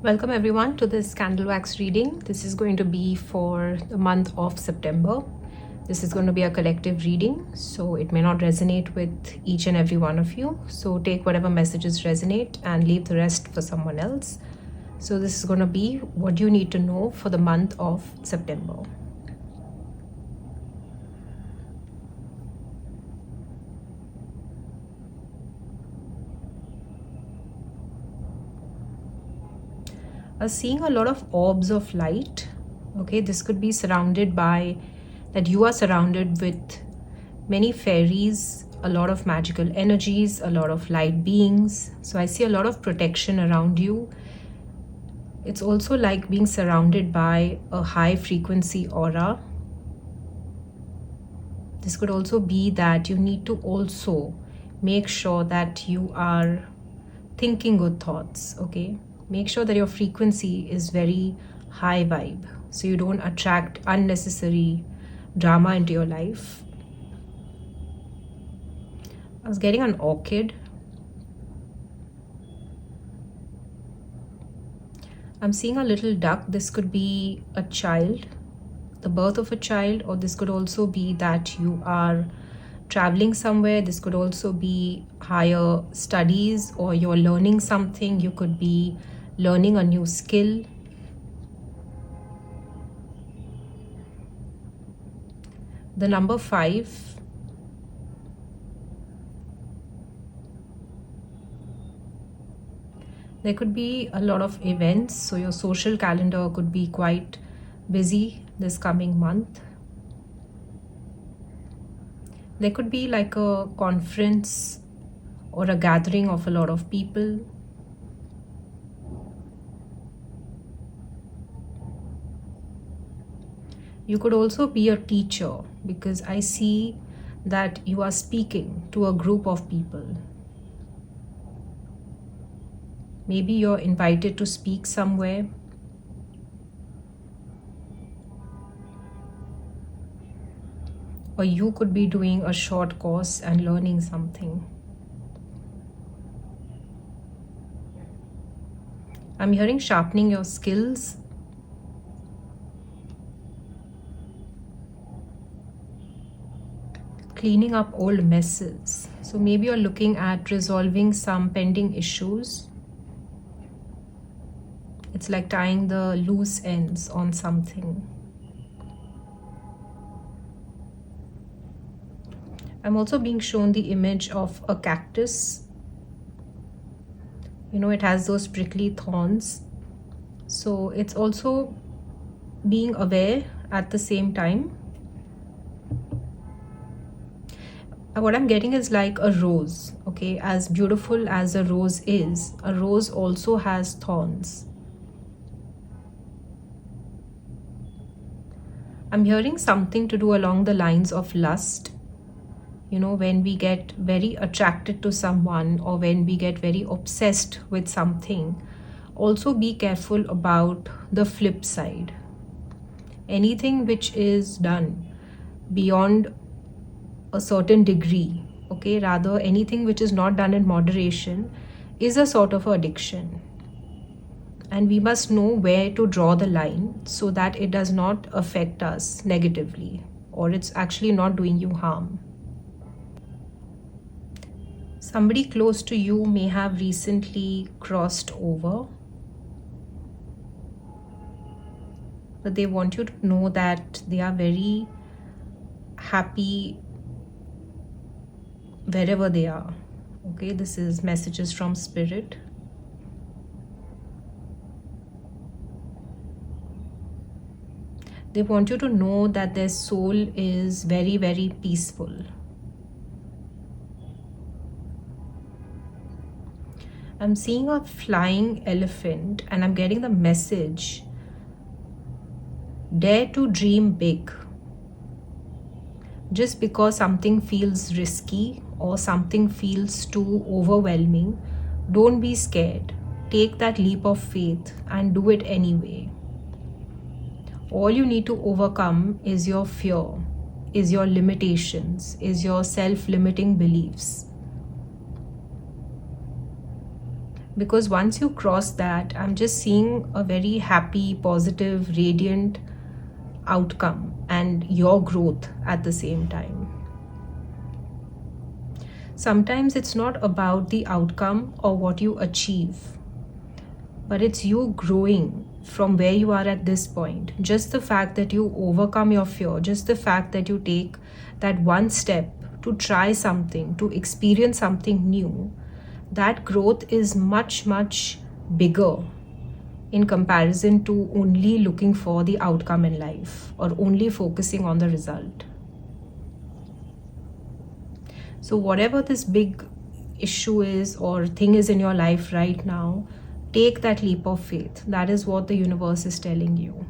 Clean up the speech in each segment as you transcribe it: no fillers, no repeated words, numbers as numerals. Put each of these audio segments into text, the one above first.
Welcome everyone to this candle wax reading. This is going to be for the month of September. This is going to be a collective reading, so it may not resonate with each and every one of you. So take whatever messages resonate and leave the rest for someone else. So this is going to be what you need to know for the month of September. Seeing a lot of orbs of light. Okay, this could be surrounded by that you are surrounded with many fairies, a lot of magical energies, a lot of light beings. So I see a lot of protection around you. It's also like being surrounded by a high frequency aura. This could also be that you need to also make sure that you are thinking good thoughts. Okay, make sure that your frequency is very high vibe, so you don't attract unnecessary drama into your life. I was getting an orchid. I'm seeing a little duck. This could be a child, the birth of a child, or this could also be that you are traveling somewhere. This could also be higher studies, or you're learning something. You could be learning a new skill. The number 5. There could be a lot of events, so your social calendar could be quite busy this coming month. There could be like a conference or a gathering of a lot of people. You could also be a teacher, because I see that you are speaking to a group of people. Maybe you're invited to speak somewhere. Or you could be doing a short course and learning something. I'm hearing sharpening your skills. Cleaning up old messes. So maybe you're looking at resolving some pending issues. It's like tying the loose ends on something. I'm also being shown the image of a cactus. You know, it has those prickly thorns. So it's also being aware at the same time. What I'm getting is like a rose. Okay, as beautiful as a rose is, a rose also has thorns. I'm hearing something to do along the lines of lust. You know, when we get very attracted to someone, or when we get very obsessed with something, also be careful about the flip side. Anything which is done beyond a certain degree, okay, rather anything which is not done in moderation is a sort of addiction. And we must know where to draw the line so that it does not affect us negatively, or it's actually not doing you harm. Somebody close to you may have recently crossed over, but they want you to know that they are very happy wherever they are. Okay, this is messages from spirit. They want you to know that their soul is very, very peaceful. I'm seeing a flying elephant, and I'm getting the message, dare to dream big. Just because something feels risky or something feels too overwhelming, don't be scared. Take that leap of faith and do it anyway. All you need to overcome is your fear, is your limitations, is your self-limiting beliefs. Because once you cross that, I'm just seeing a very happy, positive, radiant outcome and your growth at the same time. Sometimes it's not about the outcome or what you achieve, but it's you growing from where you are at this point. Just the fact that you overcome your fear, just the fact that you take that one step to try something, to experience something new, that growth is much, much bigger in comparison to only looking for the outcome in life or only focusing on the result. So whatever this big issue is or thing is in your life right now, take that leap of faith. That is what the universe is telling you.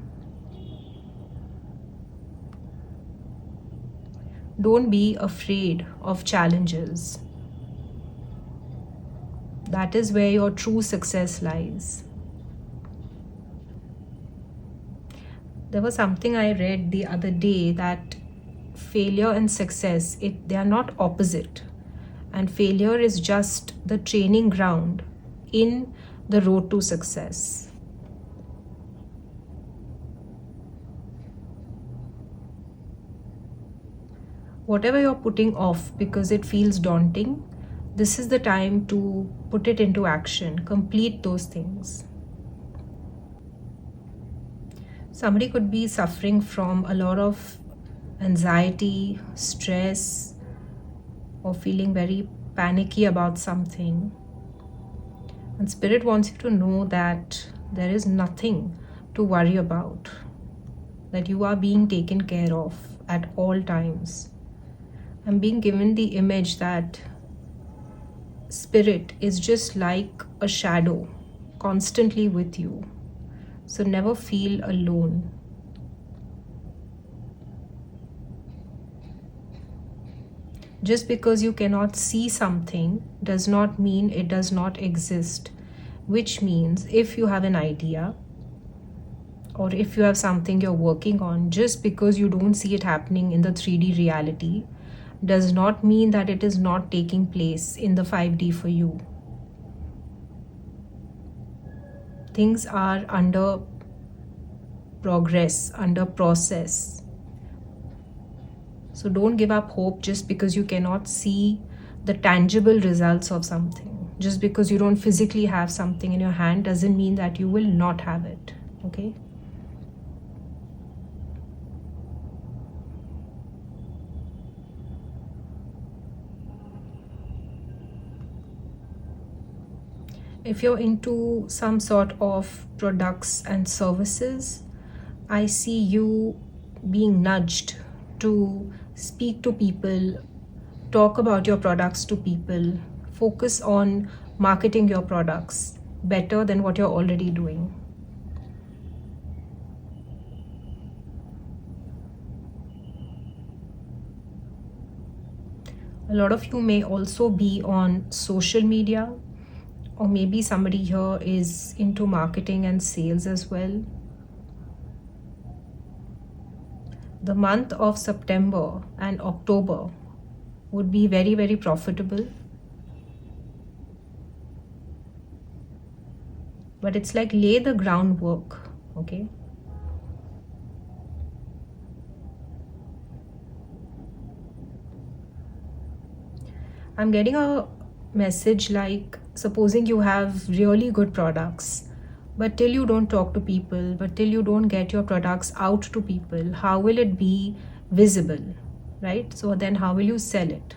Don't be afraid of challenges. That is where your true success lies. There was something I read the other day that failure and success, they are not opposite. And failure is just the training ground in the road to success. Whatever you're putting off because it feels daunting, this is the time to put it into action. Complete those things. Somebody could be suffering from a lot of anxiety, stress, or feeling very panicky about something. And Spirit wants you to know that there is nothing to worry about, that you are being taken care of at all times. I'm being given the image that Spirit is just like a shadow constantly with you. So never feel alone. Just because you cannot see something does not mean it does not exist. Which means if you have an idea or if you have something you're working on, just because you don't see it happening in the 3D reality does not mean that it is not taking place in the 5D for you. Things are under progress, under process. So don't give up hope just because you cannot see the tangible results of something. Just because you don't physically have something in your hand doesn't mean that you will not have it. Okay? If you're into some sort of products and services, I see you being nudged to speak to people, talk about your products to people, focus on marketing your products better than what you're already doing. A lot of you may also be on social media, or maybe somebody here is into marketing and sales as well. The month of September and October would be very, very profitable. But it's like lay the groundwork, okay? I'm getting a message like, supposing you have really good products, but till you don't talk to people, but till you don't get your products out to people, how will it be visible, right? So then how will you sell it?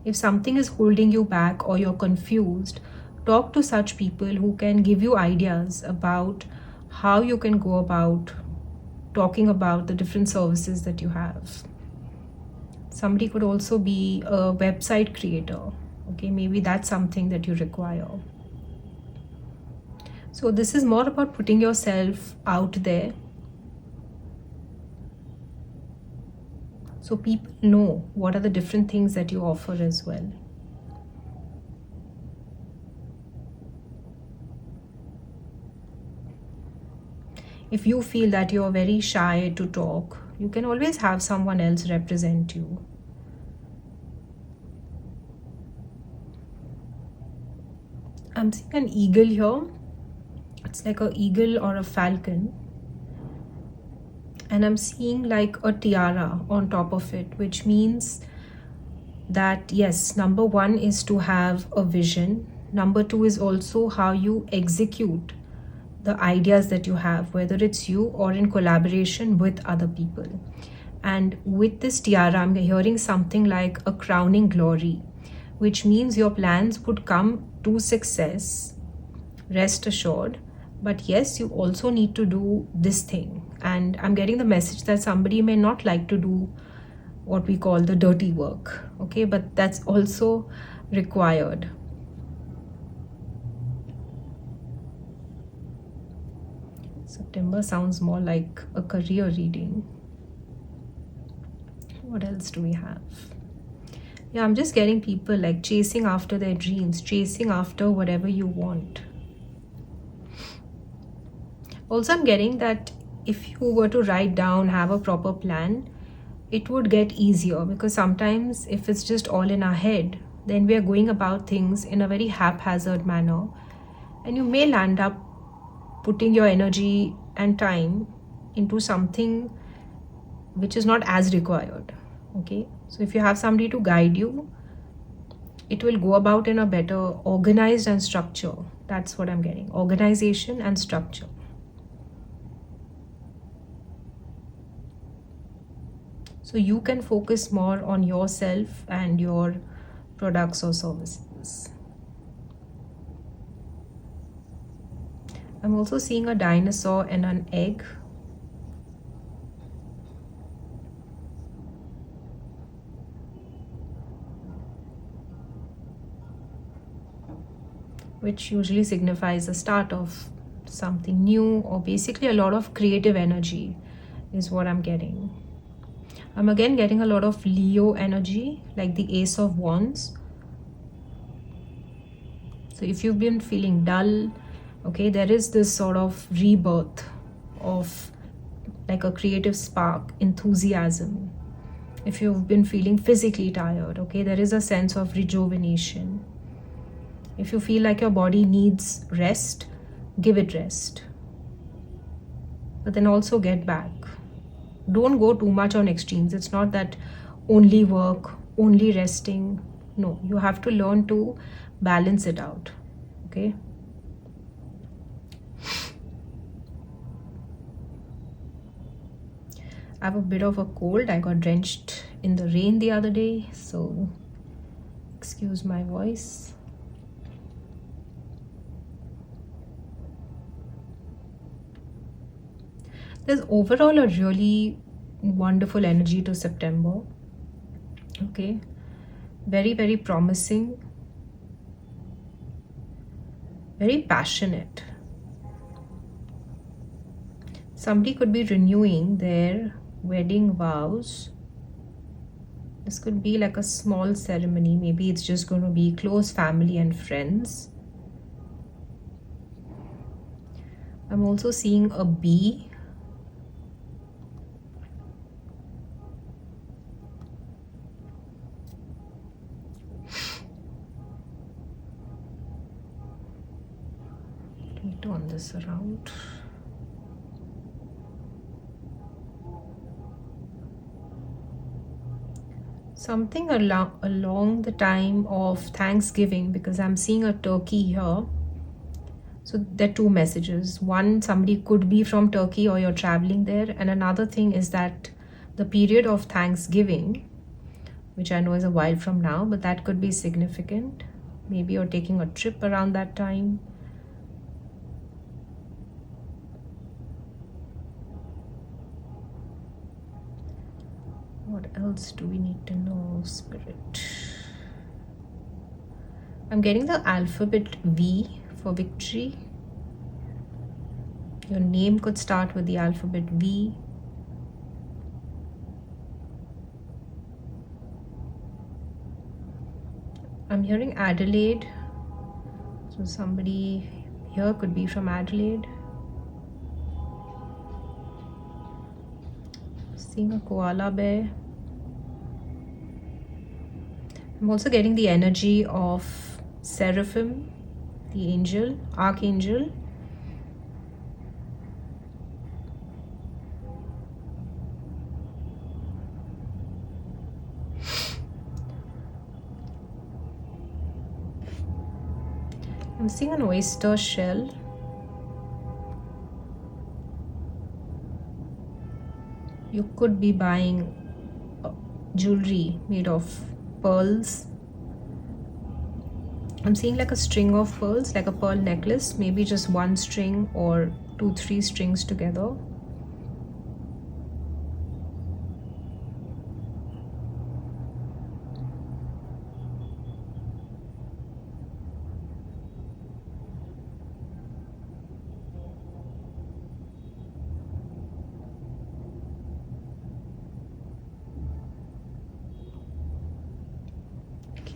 If something is holding you back or you're confused, talk to such people who can give you ideas about how you can go about talking about the different services that you have. Somebody could also be a website creator. Okay, maybe that's something that you require. So this is more about putting yourself out there, so people know what are the different things that you offer as well. If you feel that you're very shy to talk, you can always have someone else represent you. I'm seeing an eagle here. It's like an eagle or a falcon. And I'm seeing like a tiara on top of it, which means that yes, number one is to have a vision. Number two is also how you execute the ideas that you have, whether it's you or in collaboration with other people. And with this tiara, I'm hearing something like a crowning glory, which means your plans would come to success, rest assured. But yes, you also need to do this thing. And I'm getting the message that somebody may not like to do what we call the dirty work, okay? But that's also required. September sounds more like a career reading. What else do we have? Yeah, I'm just getting people like chasing after their dreams, chasing after whatever you want. Also, I'm getting that if you were to write down, have a proper plan, it would get easier, because sometimes if it's just all in our head, then we are going about things in a very haphazard manner, and you may land up putting your energy and time into something which is not as required. Okay, so if you have somebody to guide you, it will go about in a better organized and structure. That's what I'm getting, organization and structure. So you can focus more on yourself and your products or services. I'm also seeing a dinosaur and an egg. Which usually signifies the start of something new, or basically a lot of creative energy is what I'm getting. I'm again getting a lot of Leo energy, like the Ace of Wands. So if you've been feeling dull, okay, there is this sort of rebirth of like a creative spark, enthusiasm. If you've been feeling physically tired, okay, there is a sense of rejuvenation. If you feel like your body needs rest, give it rest. But then also get back. Don't go too much on extremes. It's not that only work, only resting. No, you have to learn to balance it out. Okay. I have a bit of a cold. I got drenched in the rain the other day, so excuse my voice. There's overall a really wonderful energy to September. Okay. Very, very promising. Very passionate. Somebody could be renewing their wedding vows. This could be like a small ceremony. Maybe it's just going to be close family and friends. I'm also seeing a bee. Let me turn this around. Something along the time of Thanksgiving, because I'm seeing a turkey here. So there are two messages. One, somebody could be from Turkey or you're traveling there. And another thing is that the period of Thanksgiving, which I know is a while from now, but that could be significant. Maybe you're taking a trip around that time. What else do we need to know, Spirit? I'm getting the alphabet V for victory. Your name could start with the alphabet V. I'm hearing Adelaide. So somebody here could be from Adelaide. Seeing a koala bear. I'm also getting the energy of seraphim, the angel, archangel. I'm seeing an oyster shell. You could be buying jewelry made of pearls. I'm seeing like a string of pearls, like a pearl necklace, maybe just one string or 2-3 strings together.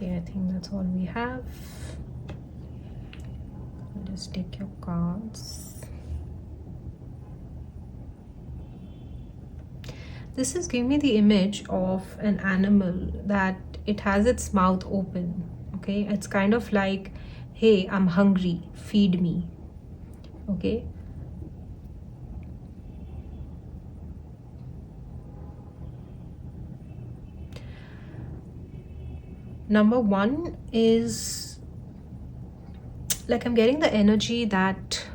Okay, I think that's all we have. I'll just take your cards. This is giving me the image of an animal that it has its mouth open. Okay, it's kind of like, hey, I'm hungry, feed me. Okay. Number one is like I'm getting the energy that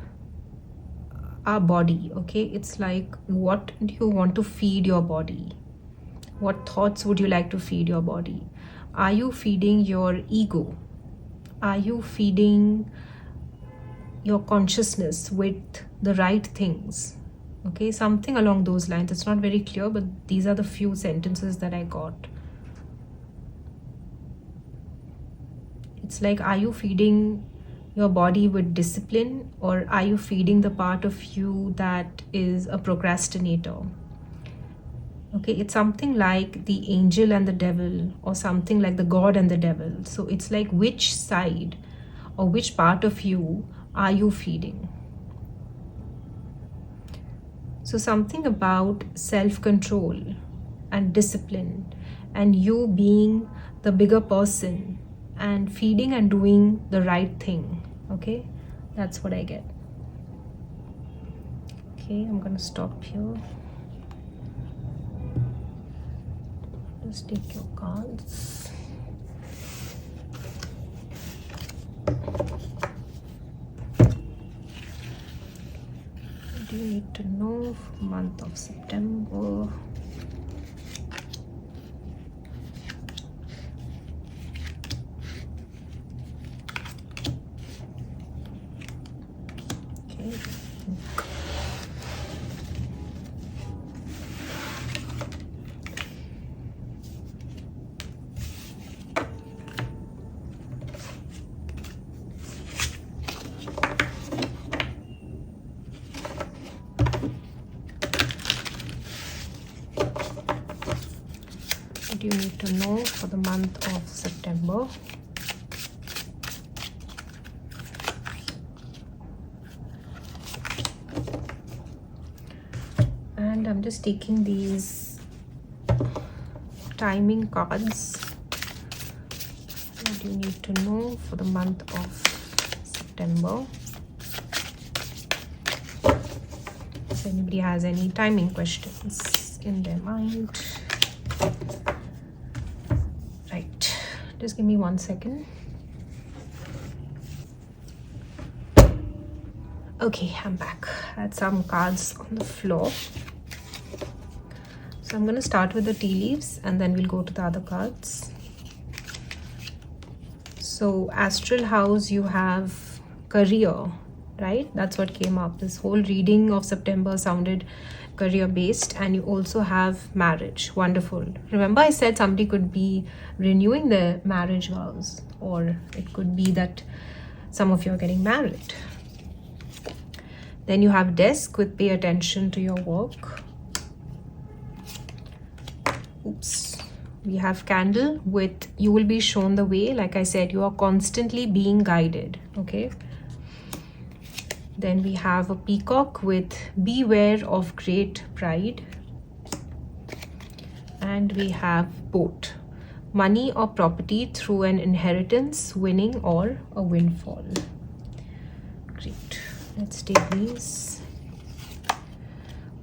our body, okay, it's like, what do you want to feed your body? What thoughts would you like to feed your body? Are you feeding your ego? Are you feeding your consciousness with the right things? Okay, something along those lines. It's not very clear, but these are the few sentences that I got. It's like, are you feeding your body with discipline, or are you feeding the part of you that is a procrastinator? Okay, it's something like the angel and the devil, or something like the God and the devil. So it's like, which side or which part of you are you feeding? So something about self-control and discipline, and you being the bigger person and feeding and doing the right thing. Okay, that's what I get. Okay, I'm gonna stop here. Just take your cards. What do you need to know for the month of September? What do you need to know for the month of September? And I'm just taking these timing cards. What do you need to know for the month of September? If anybody has any timing questions in their mind. Right, just give me 1 second. Okay, I'm back. I had some cards on the floor. So I'm going to start with the tea leaves and then we'll go to the other cards. So astral house, you have career, right? That's what came up. This whole reading of September sounded career based, and you also have marriage. Wonderful. Remember I said somebody could be renewing their marriage vows, or it could be that some of you are getting married. Then you have desk with pay attention to your work. Oops. We have candle with you will be shown the way. Like I said, you are constantly being guided. Okay. Then we have a peacock with beware of great pride. And we have boat, money or property through an inheritance, winning or a windfall. Great. Let's take these.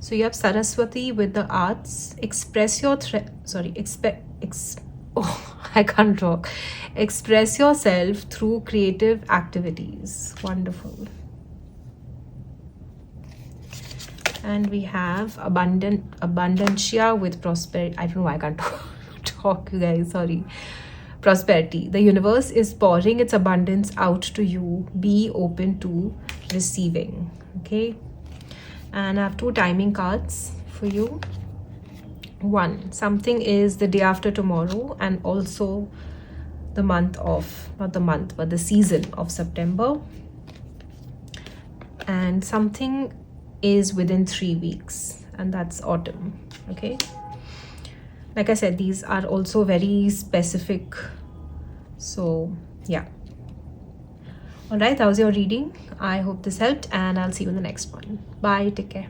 So you have Saraswati with the arts. Express your I can't talk. Express yourself through creative activities. Wonderful. And we have abundantia with prosperity. I don't know why I can't talk, you guys. Sorry. Prosperity. The universe is pouring its abundance out to you. Be open to receiving. Okay. And I have 2 timing cards for you. 1, something is the day after tomorrow, and also the month of, not the month, but the season of September. And something is within 3 weeks, and that's autumn. Okay. Like I said, these are also very specific. So yeah. All right, that was your reading. I hope this helped, and I'll see you in the next one. Bye. Take care.